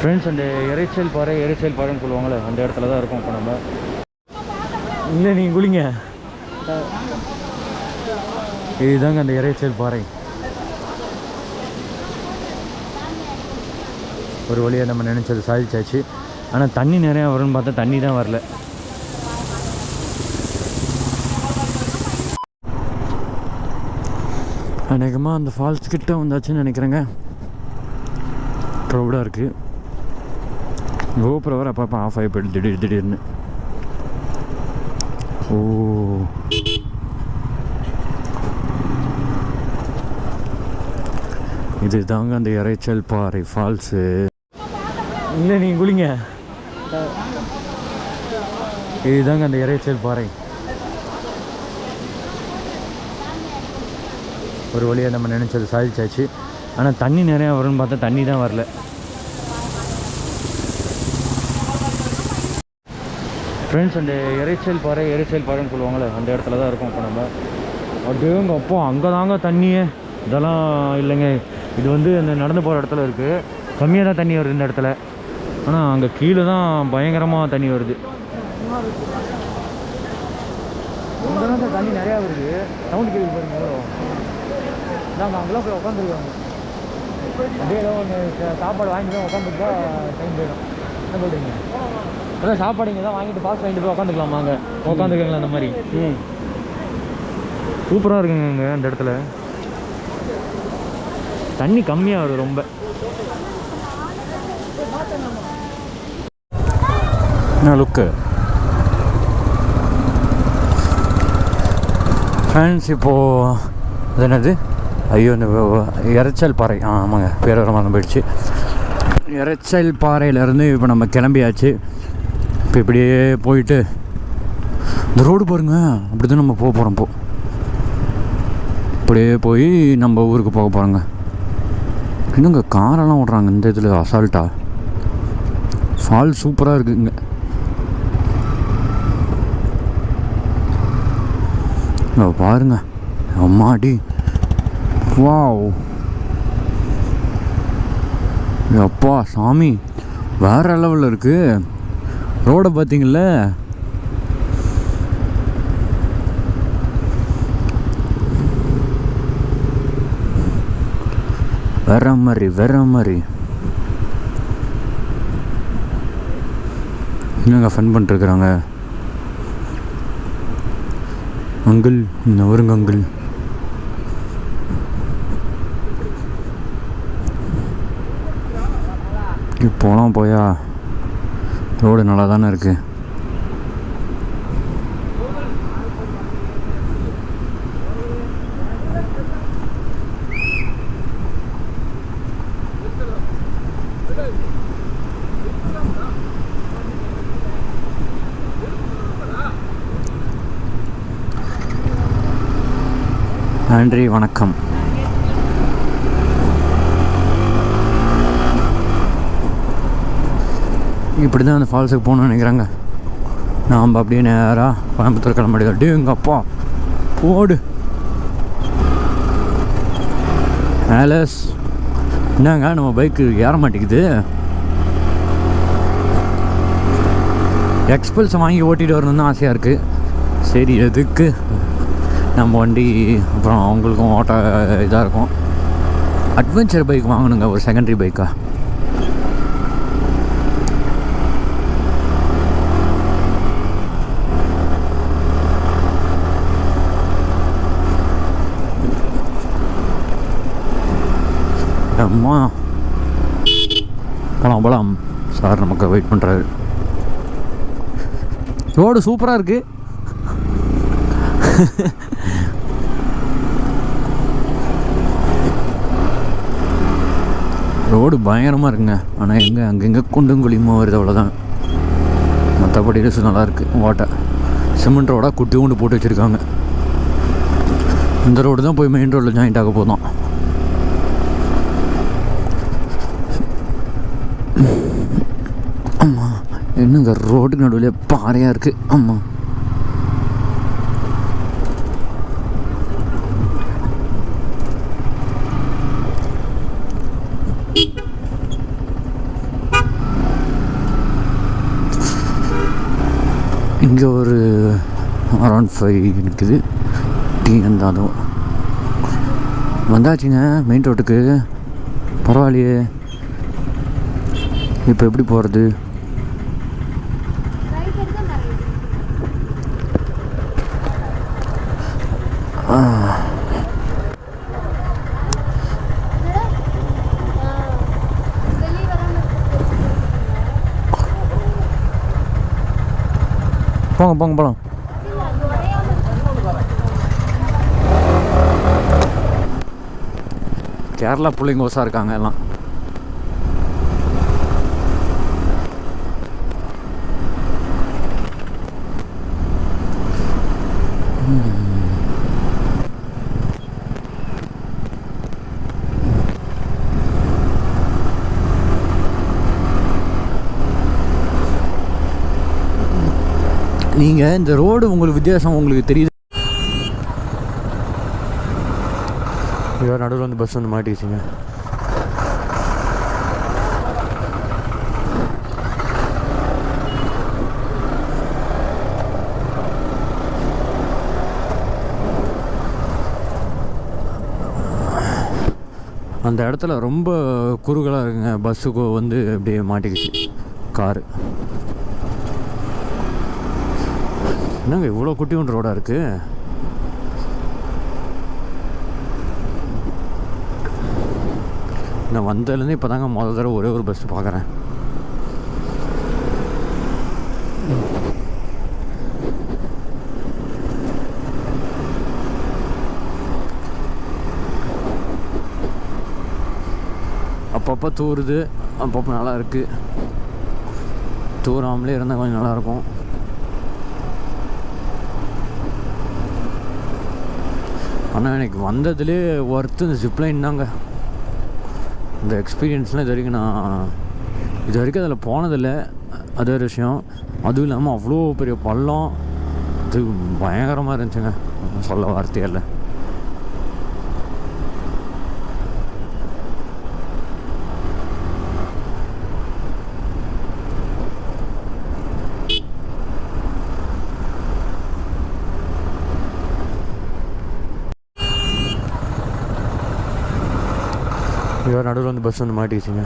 Friends, அந்த இறைச்சல் பாறைன்னு சொல்லுவாங்களே, அந்த இடத்துல தான் இருக்கும் இப்போ நம்ம. இல்லை, நீங்கள் குளிங்க. இதுதாங்க அந்த இறைச்சல் பாறை. ஒரு வழியாக நம்ம நினச்சது சாதிச்சாச்சு. ஆனால் தண்ணி நிறையா வரும்னு பார்த்தா தண்ணி தான் வரல. அநேகமாக அந்த ஃபால்ஸ் கிட்ட வந்தாச்சுன்னு நினைக்கிறேங்க. க்ரௌடாக இருக்குது. கோபுரம் வர அப்பப்போ ஆஃப் ஆகி போய்ட்டு திடீர்னு. ஓ, இது தாங்க அந்த இறைச்சல் பாறை ஃபால்ஸு. இல்லை, நீங்கள் குளிங்க. இதுதாங்க அந்த இறைச்சல் பாறை. ஒரு வழியாக நம்ம நினச்சது சாதிச்சாச்சு. ஆனால் தண்ணி நிறையா வரும்னு பார்த்தா தண்ணி தான் வரல. ஃப்ரெண்ட்ஸ், அந்த இறைச்சல் பாறைன்னு சொல்லுவாங்களே, அந்த இடத்துல தான் இருக்கும் இப்போ நம்ம. அப்படியேங்க அப்போ அங்கே தாங்க தண்ணியே. இதெல்லாம் இல்லைங்க, இது வந்து அந்த நடந்து போகிற இடத்துல இருக்குது. கம்மியாக தான் தண்ணி வருது இந்த இடத்துல. ஆனால் அங்கே கீழே தான் பயங்கரமாக தண்ணி வருது. தண்ணி நிறையா வருது. சவுண்ட் கேள்வி பாருங்க எவ்வளோ. நாங்கள் அங்கெல்லாம் போய் உட்காந்துருக்காங்க. அப்படியே ஏதோ ஒன்று சாப்பாடு வாங்கிட்டு தான் உட்காந்துட்டா டைம் போயிடும். என்ன சொல்கிறீங்க? அதான் சாப்பாடு இங்கே தான் வாங்கிட்டு பாஸ் வாங்கிட்டு போய் உட்காந்துக்கலாமா? அங்கே உட்காந்துருக்காங்களா அந்த மாதிரி? சூப்பராக இருக்குங்க அங்கே அந்த இடத்துல. தண்ணி கம்மியாக வருது ரொம்ப. என்ன லுக்கு ஃப்ரெண்ட்ஸ். இப்போது அது என்னது, ஐயோ, இந்த இறைச்சல் பாறை. ஆமாங்க, பேர் வர மாதிரி போயிடுச்சு. இறைச்சல் பாறையிலேருந்து இப்போ நம்ம கிளம்பியாச்சு. இப்போ இப்படியே போயிட்டு இந்த ரோடு பாருங்க, அப்படி தான் நம்ம போக போகிறோம். இப்படியே போய் நம்ம ஊருக்கு போக போகிறோங்க. இன்னுங்க காரெல்லாம் ஓடுறாங்க இந்த இதில் அசால்ட்டா. ஃபால் சூப்பராக இருக்குங்க. பாருங்க, அம்மாடி, வாவ், அப்பா சாமி, வேற லெவலில் இருக்கு. ரோடை பார்த்தீங்கள, வேற மாதிரி. என்னங்க ஃபன் பண்ணிட்டுருக்குறாங்க அங்கிள். வருங்க அங்கிள். இப்போலாம் போயா ரோடு நல்லா தானே இருக்குது. நன்றி, வணக்கம். இப்படி தான் அந்த ஃபால்ஸுக்கு போகணுன்னு நினைக்கிறாங்க. நாம் அப்படியே நேராக கோயம்புத்தூர் கிளம்பிடுது. அப்படியே எங்கள் அப்பா போடு ஆலஸ். என்னங்க நம்ம பைக்கு ஏற மாட்டேங்குது. எக்ஸ்பல்ஸை வாங்கி ஓட்டிகிட்டு வரணுன்னு தான் ஆசையாக இருக்குது. சரி, எதுக்கு நம்ம வண்டி அப்புறம் அவங்களுக்கும் ஓட்ட இதாக இருக்கும். அட்வென்ச்சர் பைக் வாங்கணுங்க, ஒரு செகண்டரி பைக்கா. அம்மா போகலாம் சார், நமக்கு வெயிட் பண்ணுறாரு. ரோடு சூப்பராக இருக்குது. ரோடு பயங்கரமாக இருக்குங்க. ஆனால் அங்கங்கே குண்டும் குழியுமா வருது, அவ்வளோதான். மற்றபடி ரிசு நல்லாயிருக்கு. ஓட்டை சிமெண்ட் ரோடாக குட்டி கொண்டு போட்டு வச்சுருக்காங்க. இந்த ரோடு தான் போய் மெயின் ரோடில் ஜாயிண்ட் ஆக போதும். ஆமாம், என்னங்க ரோட்டுக்கு நடுவில் பாறையாக இருக்குது. ஆமாம், இங்கே ஒரு அரௌண்ட் 5 இருக்குது. டீ இருந்தாலும் வந்தாச்சுங்க மெயின் ரோட்டுக்கு. பரவாயில்லையே, இப்போ எப்படி போகிறது? போங்க போங்க போகலாம். கேரளா பிள்ளைங்க ஓசா இருக்காங்க எல்லாம். நீங்கள் இந்த ரோடு உங்களுக்கு வித்தியாசம் உங்களுக்கு தெரியுது. இதோ நடுவில் வந்து பஸ் வந்து மாட்டிக்கிச்சிங்க. அந்த இடத்துல ரொம்ப குறுகலாக இருக்குங்க. பஸ்ஸுக்கு வந்து அப்படியே மாட்டிக்கிச்சு காரு. என்னங்க இவ்வளோ குட்டி ஒன்று ரோடாக இருக்குது. நான் வந்ததுலேருந்து இப்போ தாங்க முதல் தடவை ஒரே ஒரு பஸ் பார்க்குறேன். அப்பப்போ தூருது, அப்பப்போ நல்லா இருக்குது. தூராமலே இருந்தால் கொஞ்சம் நல்லாயிருக்கும். ஆனால் எனக்கு வந்ததுலேயே ஒர்த்து இந்த ஜிப்லைன் தாங்க. இந்த எக்ஸ்பீரியன்ஸ்லாம் இது வரைக்கும் அதில் போனதில்லை. அதே ஒரு விஷயம். அதுவும் இல்லாமல் அவ்வளோ பெரிய பள்ளம். இது பயங்கரமாக இருந்துச்சுங்க, சொல்ல வார்த்தையே இல்லை. இதோ நடுவில் வந்து பஸ் வந்து மாட்டிக்கிச்சிங்க.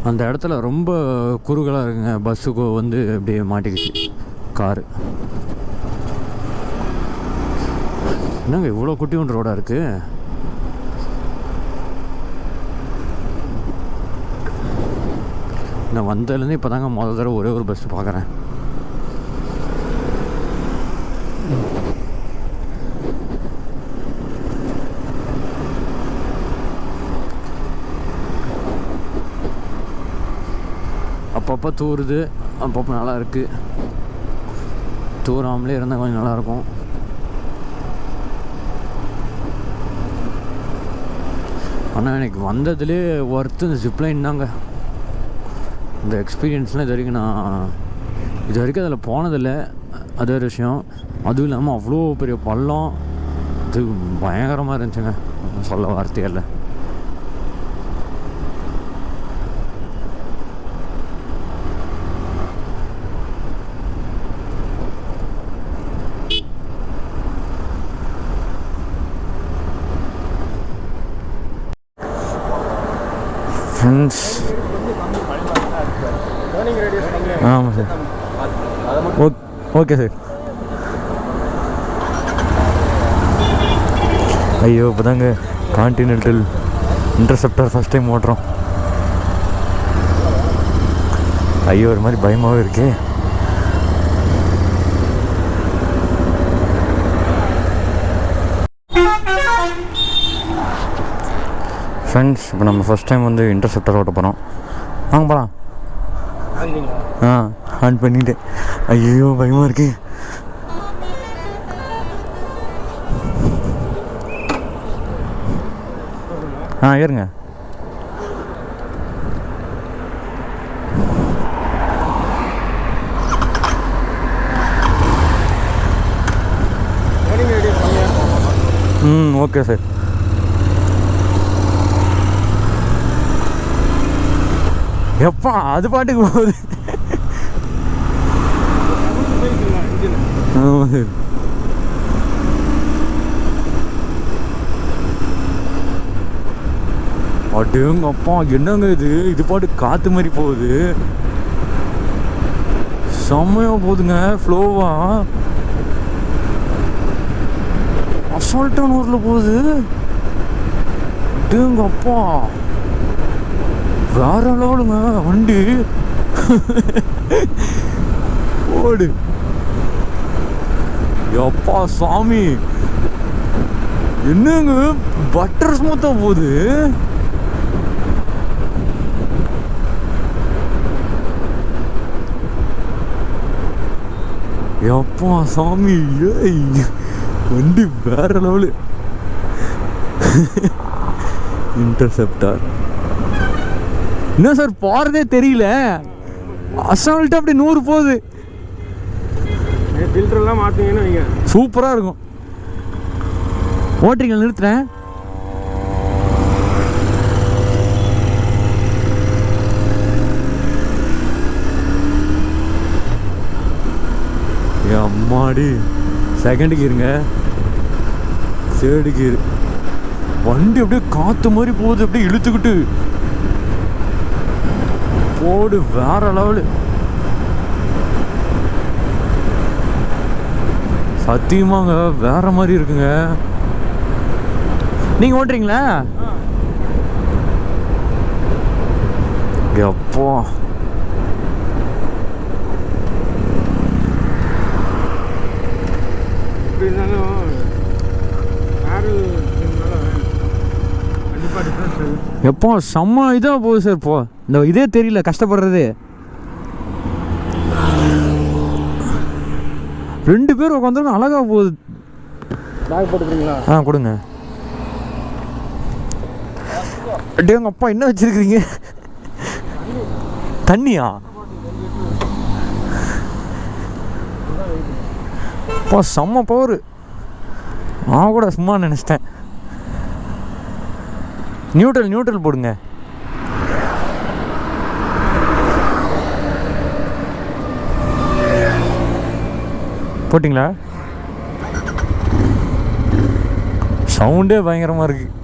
அந்த இடத்துல ரொம்ப குறுகலாக இருக்குங்க. பஸ்ஸுக்கு வந்து அப்படியே மாட்டிக்கிச்சு காரு. என்னங்க இவ்வளோ குட்டி ஒன்று ரோடாக இருக்குது. நான் வந்ததுலேருந்து இப்போ தாங்க முதல் தடவை ஒரே ஒரு பஸ் பார்க்குறேன். அப்பப்போ தூருது, அப்பப்போ நல்லா இருக்குது. தூராமலே இருந்தால் கொஞ்சம் நல்லாயிருக்கும். ஆனால் எனக்கு வந்ததுலேயே ஒர்த்து இந்த ஜிப்லைன் தாங்க. இந்த எக்ஸ்பீரியன்ஸ்லாம் இது வரைக்கும் அதில் போனதில்லை. அதே ஒரு விஷயம். அதுவும் இல்லாமல் அவ்வளோ பெரிய பள்ளம். இது பயங்கரமாக இருந்துச்சுங்க, சொல்ல வார்த்தையே இல்லை. ஃப்ரெண்ட்ஸ், ஆமாம் சார். Okay sir. ஐயோ, இப்போ தாங்க கான்டினென்டல் இன்டர்செப்டர் ஃபஸ்ட் டைம் ஓட்டுறோம். ஐயோ, ஒரு மாதிரி பயமாகவே இருக்கு. ஃப்ரெண்ட்ஸ், இப்போ நம்ம ஃபஸ்ட் டைம் வந்து இன்டர்செப்டர் ஓட்ட போகிறோம். வாங்க போகலாம். ஆன் பண்ணிட்டேன். ஐயோ, பயமாக இருக்கு. ஏறுங்க. Okay sir. எப்பா அது பாட்டுக்கு போகுது. ஆமாம் சார். அடேங்கப்பா என்னங்க இது பாட்டு காற்று மாதிரி போகுது. செம்மையாக போகுதுங்க ஃப்ளோவா. அசால்ட்டான ஊரில் போகுது. அடேங்கப்பா வேற லெவலுங்க வண்டி. ஓடு எப்பா சாமி, என்னங்க பட்டர் ஸ்மூத்தா போகுது. எப்பா சாமி, வண்டி வேற லெவலு. இன்டர்செப்டார் என்ன சார் போறதே தெரியல. அசால்ட்டா அப்படி 100 போகுது. ஃபில்டர்லாம் மாற்றிங்கன்னா வைங்க சூப்பராக இருக்கும். ஓட்டுறீங்க நிறுத்துறேன். அம்மாடி செகண்ட் கீருங்க, தேர்டு கீர். வண்டி அப்படியே காற்று மாதிரி போகுது, அப்படியே இழுத்துக்கிட்டு போடு வேற லெவலு. சத்தியமாங்க வேற மாதிரி இருக்குங்க. நீங்க ஓட்டுறீங்களா? எப்போ எப்போ செம்ம இதாக போகுது சார். இப்போ இந்த இதே தெரியல கஷ்டப்படுறது. 2 பேர் உட்காந்துருங்க, அழகாக போகுது. பேக் போட்டுக்கிறீங்களா? ஆ கொடுங்க. எங்கள் அப்பா என்ன வச்சிருக்கிறீங்க? தண்ணியா? அப்பா செம்ம பவர். நான் கூட சும்மா நினச்சிட்டேன். நியூட்ரல் போடுங்க. போட்டிங்களா? சவுண்டே பயங்கரமாக இருக்குது.